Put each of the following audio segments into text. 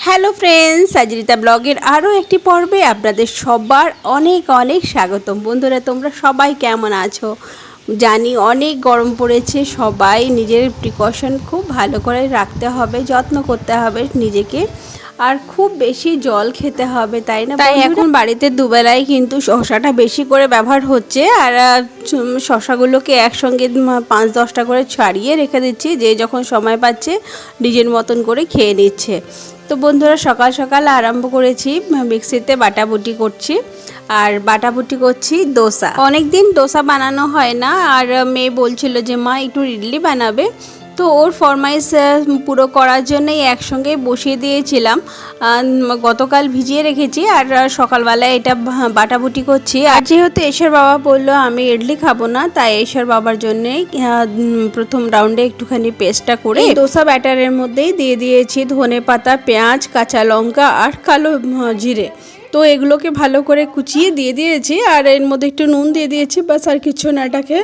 Hello friends, সাজরিতা ব্লগের আরও একটি পর্বে আপনাদের সবার অনেক অনেক স্বাগতম। বন্ধুরা, তোমরা সবাই কেমন আছো? জানি অনেক গরম পড়েছে, সবাই নিজের প্রিকশন খুব ভালো করে রাখতে হবে, যত্ন করতে হবে নিজেকে, আর খুব বেশি জল খেতে হবে, তাই না? তাই এখন বাড়িতে দুবেলায় কিন্তু শশাটা বেশি করে ব্যবহার হচ্ছে, আর শশাগুলোকে একসঙ্গে 5-10টা করে ছাড়িয়ে রেখে দিচ্ছি, যে যখন সময় পাচ্ছে নিজের মতন করে খেয়ে নিচ্ছে। তো বন্ধুরা, সকাল সকাল আরম্ভ করেছি, মিক্সিতে বাটাবুটি করছি, আর বাটাবুটি করছি দোসা। অনেক দিন দোসা বানানো হয় না, আর মেয়ে বলছিল যে মা একটু ইডলি বানাবে, তো ওর ফরমাইশ পুরো করার জন্যই একসঙ্গে বসিয়ে দিয়েছিলাম। গতকাল ভিজিয়ে রেখেছি, আর সকালবেলায় এটা বাটাবুটি করছি। আর যেহেতু এশার বাবা বললো আমি ইডলি খাবো না, তাই এশার বাবার জন্যেই প্রথম রাউন্ডে একটুখানি পেস্টটা করে দোসা ব্যাটারের মধ্যেই দিয়ে দিয়েছি ধনে পাতা, পেঁয়াজ, কাঁচা লঙ্কা আর কালো জিরে। তো এগুলোকে ভালো করে কুচিয়ে দিয়ে দিয়েছি, আর এর মধ্যে একটু নুন দিয়ে দিয়েছি, বাস আর কিছু না। এটাকে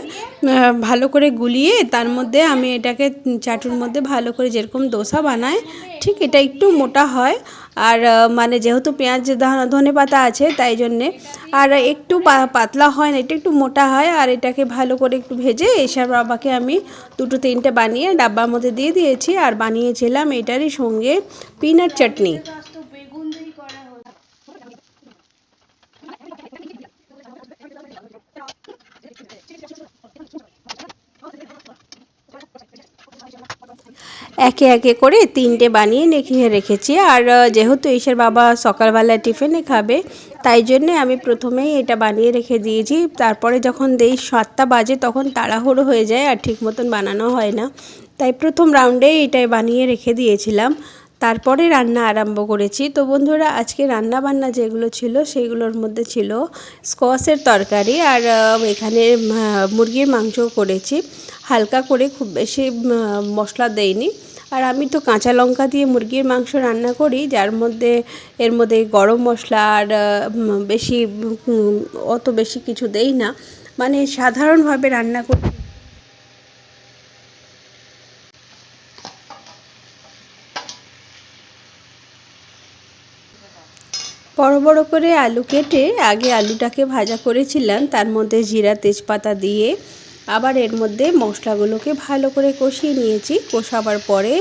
ভালো করে গুলিয়ে তার মধ্যে আমি এটাকে চাটুর মধ্যে ভালো করে, যেরকম দোসা বানায় ঠিক এটা একটু মোটা হয়, আর মানে যেহেতু পেঁয়াজ ধনে পাতা আছে তাই জন্যে, আর একটু পাতলা হয় না, এটা একটু মোটা হয়। আর এটাকে ভালো করে একটু ভেজে এসব বাবাকে আমি 2-3টে বানিয়ে ডাব্বার মধ্যে দিয়ে দিয়েছি, আর বানিয়েছিলাম এটারই সঙ্গে পিনাট চাটনি। একে একে করে 3টে বানিয়ে রেখেছি। আর যেহেতু এসের বাবা সকালবেলা টিফিনে খাবে, তাই জন্যে আমি প্রথমেই এটা বানিয়ে রেখে দিয়েছি। তারপরে যখন 7টা বাজে তখন তাড়াহুড়ো হয়ে যায়, আর ঠিক মতন বানানো হয় না, তাই প্রথম রাউন্ডেই এটাই বানিয়ে রেখে দিয়েছিলাম। তারপরে রান্না আরম্ভ করেছি। তো বন্ধুরা, আজকে রান্না বান্না যেগুলো ছিল সেগুলোর মধ্যে ছিল স্কোয়াশের তরকারি, আর এখানে মুরগির মাংস করেছি হালকা করে, খুব বেশি মশলা দেইনি। আর আমি তো কাঁচা লঙ্কা দিয়ে মুরগির মাংস রান্না করি, যার মধ্যে এর মধ্যে গরম মশলা আর বেশি অত বেশি কিছু দেই না, মানে সাধারণভাবে রান্না করি। বড় বড় করে আলু কেটে আগে আলুটাকে ভাজা করেছিলাম, তার মধ্যে জিরা তেজপাতা দিয়ে আবার এর মধ্যে মশলাগুলোকে ভালো করে কষিয়ে নিয়েছি। কষাবার পরে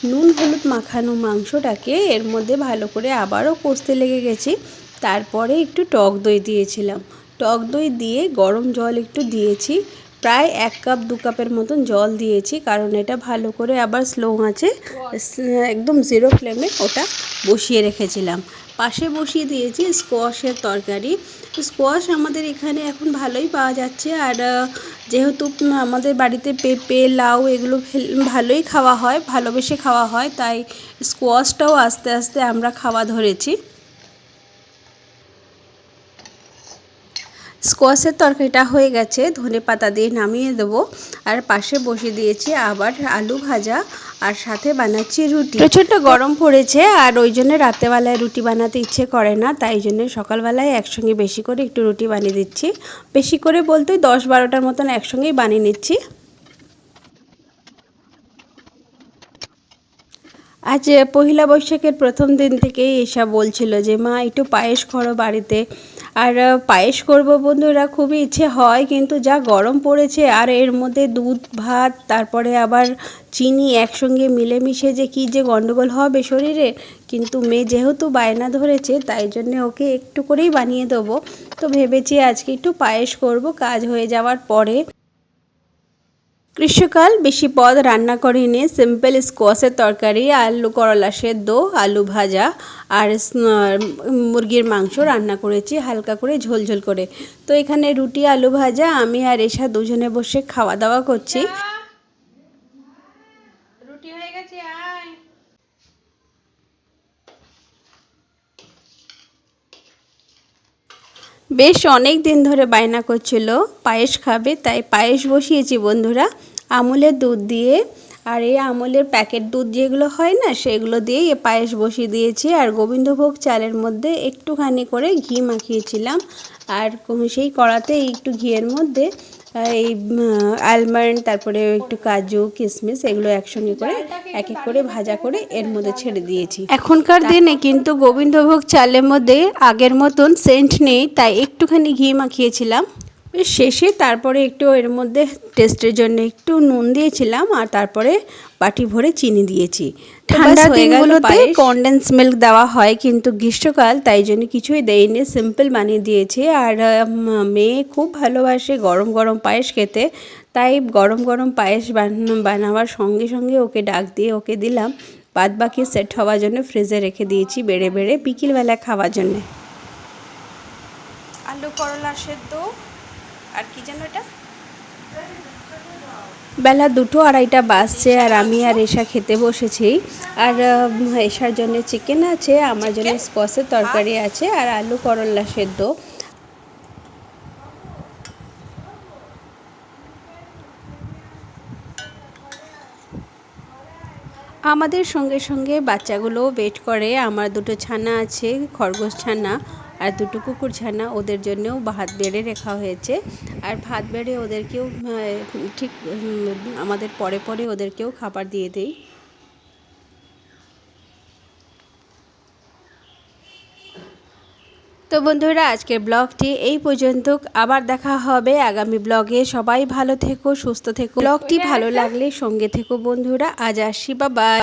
নুন হলুদ মাখানো মাংসটাকে এর মধ্যে ভালো করে আবারও কষতে লেগে গেছি। তারপরে একটু টক দই দিয়েছিলাম, টক দই দিয়ে গরম জল একটু দিয়েছি, প্রায় 1 কাপ 2 কাপের মতন জল দিয়েছি, কারণ এটা ভালো করে আবার স্লো আঁচে একদম 0 ফ্লেমে ওটা বসিয়ে রেখেছিলাম। পাশে বসিয়ে দিয়েছি স্কোয়াশের তরকারি। স্কোয়াশ আমাদের এখানে এখন ভালোই পাওয়া যাচ্ছে, আর যেহেতু আমাদের বাড়িতে পেঁপে লাউ এগুলো ভালোই খাওয়া হয়, ভালোবেসে খাওয়া হয়, তাই স্কোয়াশটাও আস্তে আস্তে আমরা খাওয়া ধরেছি। স্কোয়াশের তরকারিটা হয়ে গেছে, ধনে পাতা দিয়ে নামিয়ে দেবো। আর পাশে বসিয়ে দিয়েছি আবার আলু ভাজা, আর সাথে বানাচ্ছি রুটি। প্রচণ্ড গরম পড়েছে, আর ওই জন্য রাতেরবেলায় রুটি বানাতে ইচ্ছে করে না, তাই জন্য সকালবেলায় একসঙ্গে বেশি করে একটু রুটি বানিয়ে দিচ্ছি। বেশি করে বলতে 10-12টার মতন একসঙ্গেই বানিয়ে নিচ্ছি। আজ পহিলা বৈশাখের প্রথম দিন থেকেই এসা বলছিল যে মা একটু পায়েস করো বাড়িতে, আর পায়েস করব বন্ধুরা, খুবই ইচ্ছে হয়, কিন্তু যা গরম পড়েছে, আর এর মধ্যে দুধ ভাত তারপরে আবার চিনি একসঙ্গে মিলেমিশে যে কী যে গন্ডগোল হবে শরীরে। কিন্তু মেয়ে যেহেতু বায়না ধরেছে, তাই জন্য ওকে একটু করেই বানিয়ে দেবো। তো ভেবেছি আজকে একটু পায়েস করব কাজ হয়ে যাওয়ার পরে। গ্রীষ্মকাল বেশি পদ রান্না করিনি, সিম্পল স্কোয়াশের তরকারি, আলু করলা সেদ্ধ, আলু ভাজা, আর মুরগির মাংস রান্না করেছি হালকা করে ঝোলঝোল করে। তো এখানে রুটি আলু ভাজা, আমি আর এসা দুজনে বসে খাওয়া দাওয়া করছি। রুটি হয়ে গেছে, আয়। বেশ অনেক দিন ধরে বায়না করছিল পায়েস খাবে, তাই পায়েস বসিয়েছি বন্ধুরা আমুলের দুধ দিয়ে। আর এই আমুলের প্যাকেট দুধ যেগুলো হয় না, সেগুলো দিয়েই এ পায়েস বসিয়ে দিয়েছি। আর গোবিন্দভোগ চালের মধ্যে একটুখানি করে ঘি মাখিয়েছিলাম, আর সেই কড়াতে একটু ঘিয়ের মধ্যে এই আলমন্ড, তারপরে একটু কাজু কিশমিশ এগুলো একসঙ্গে করে এক এক করে ভাজা করে এর মধ্যে ছেড়ে দিয়েছি। এখনকার দিনে কিন্তু গোবিন্দভোগ চালের মধ্যে আগের মতন সেন্ট নেই, তাই একটুখানি ঘি মাখিয়েছিলাম শেষে। তারপরে একটু এর মধ্যে টেস্টের জন্য একটু নুন দিয়েছিলাম, আর তারপরে বাটি ভরে চিনি দিয়েছি। ঠান্ডা দিনগুলোতে কনডেন্স মিল্ক দেওয়া হয়, কিন্তু গ্রীষ্মকাল তাই জন্য কিছুই দেয়নি, সিম্পল বানিয়ে দিয়েছি। আর মেয়ে খুব ভালোবাসে গরম গরম পায়েস খেতে, তাই গরম গরম পায়েস বানাবার সঙ্গে সঙ্গে ওকে ডাক দিয়ে ওকে দিলাম। বাদ বাকি সেট হওয়ার জন্য ফ্রিজে রেখে দিয়েছি বেড়ে বেড়ে বিকেলবেলা খাওয়ার জন্য। আলু করলা সেদ্ধ আর কি যেন এটা, বেলা 2-2:30 বাজছে আর আমি আর এশা খেতে বসেছি। আর এশার জন্য চিকেন আছে, আমার জন্য স্কোয়াশের তরকারি আছে আর আলু করলা সেদ্ধ। আমাদের সঙ্গে সঙ্গে বাচ্চাগুলোও ওয়েট করে। আমার 2টো ছানা আছে, খরগোশ ছানা আর 2টো কুকুর ছানা, ওদের জন্যও ভাত বেড়ে রাখা হয়েছে। আর ভাত বেড়ে ওদেরকেও ঠিক আমাদের পরে পরে ওদেরকেও খাবার দিয়ে দেই। তো বন্ধুরা, আজকের ব্লগটি এই পর্যন্ত, আবার দেখা হবে আগামী ব্লগে। সবাই ভালো থেকো, সুস্থ থেকো। ব্লগটি ভালো লাগলে সঙ্গে থেকো বন্ধুরা। আজ আসি, বাই বাই।